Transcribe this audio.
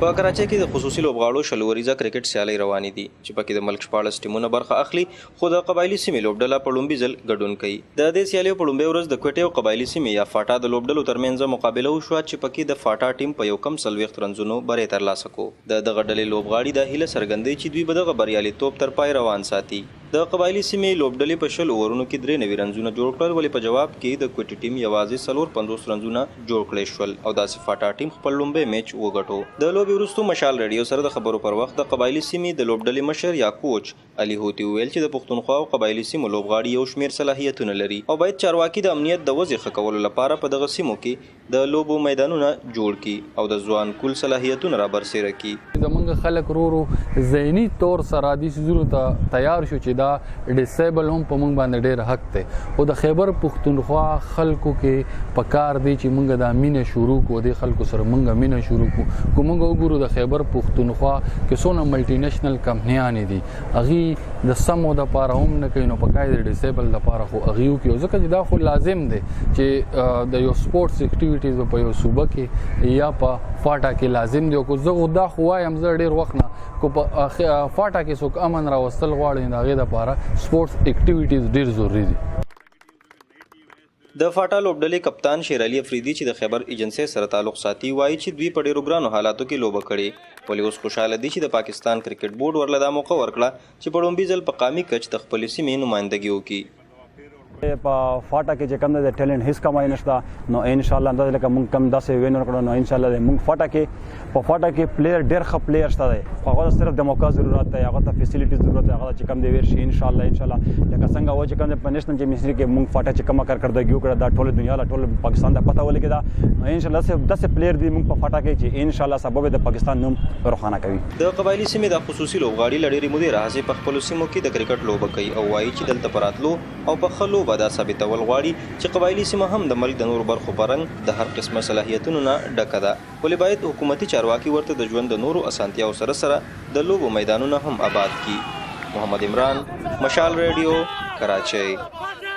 په کراچۍ کې د خصوصي لوبغاړو شل اووريزه کرکټ سيالۍ روانې دي چې پکې د ملک 14 ټيمونه برخه اخلي خو د قبايلي سيمې لوبډله په وړومبي ځل ګډون کوي. د دې سيالۍ په وړومبي ورځ د کوټې او قبايلي سيمې یا فاټا د لوبډلو ترمنځ مقابله وشوه چې پکې د فاټا ټیم په یو کم 40 رنزونو برې ترلاسه کو. د دغه ډلې لوبغاړي د هیله څرګندوي چې دوی به دغه بریالیتوب تر پای روان ساتي. د قبايلي سیمې لوبډلې په شل اورونو کې 93 رنزونه جوړ کړل ولې په جواب کې د کوټې ټیم یوازې 50 رنزونه جوړ کړي شول او داسې فاټا ټیم خپل لومبي میچ وګټو. د لوبې وروسته مشال ریډیو سره د خبرو پر وخت د قبايلي سیمې د لوبډلې مشر یا کوچ علي هوتي ویل چې د پښتونخوا او قبايلي سیمو لوبغاړي یو شمیر صلاحیتونه لري او باید چارواکي د امنیت د وضع ښه کولو لپاره په دغه سیمو کې د لوبو میدانونه جوړ کړي او د ځوان کول صلاحیتونه را برسېره کړي. زمونږ خلک ورو ذهني طور سره دې سيزونو ته تیار شو چې دا ډیسیبل هم په مونږ باندې ډېر حق دی او د خیبر پښتونخوا خلکو کې پکار دی چې مونږ د مینه شروع کو د خلکو سره مونږ مینه شروع کو مونږ وګورو د خیبر پښتونخوا کې څونه ملټي نېشنل کمپنیانې دي هغه د سمو د پاره هم نه کوي نو پکای د ډیسیبل د پاره خو هغه یو کې ځکه چې دا خو لازم دی چې د یو سپورتس اکټیویټیز په یو صوبه کې یا په فاټا کې لازم دی او زه دا خو وایم زه ډېر وخت نه کو په فاټا کې څوک امن راوستل غواړي دا غي د پاره سپورتس اکټیویټیز ډېر ضروری دي. د فاټا لوبډلې کپتان شیر علي افریدي چې د خیبر ایجنسی سره تعلق ساتي وایي چې دوی په ډیرو ګرانو حالاتو کې لوبه کړې ولې اوس خوشاله دي چې د پاکستان کرکټ بورډ ورله دا موقع ورکړه چې په وړومبي ځل په قامي کچ د خپل سیمې نمائندګي وکړي. په فاټا کې چې کم د ټیلنټ هیڅ کمای نشته نو ان شاء الله اندازه لکه مونږ کم 10 وینر کړو نو ان شاء الله مونږ فاټا کې پلیئر ډېر ښه پلیئر شته دی خو هغه صرف د موقع ضرورت دی هغه ته فیسیلیټي ضرورت دی هغه چې کم دی ورشي ان شاء الله لکه څنګه و چې کم د پنیشنل چیمپیونز لیګ کې مونږ فاټا چې کم کارکردګي وکړه دا ټول دنیا لا ټول پاکستان ته پته ولګی دا نو ان شاء الله صرف 10 پلیئر دی مونږ په فاټا کې چې ان شاء الله سبب د پاکستان نوم روښانه کوي. د قبایلی سیمې د خصوصي لوبغاړي لړۍ مودې راځي په خپل سیمو کې د کرکټ لوبه کوي او وایي چې دلته پراتلو او په خلو ودا ثابتول غواړي چې قبایلی سیمه هم د ملک د نور برخو پرنګ د هر قسمه صلاحیتونو نه ډکه ده ولې باید حکومتي چارواکي ورته د ژوند د نورو اسانتیاو سره سره د لوبو میدانونه هم آباد کړي. محمدعمران، مشال ریډیو، کراچۍ.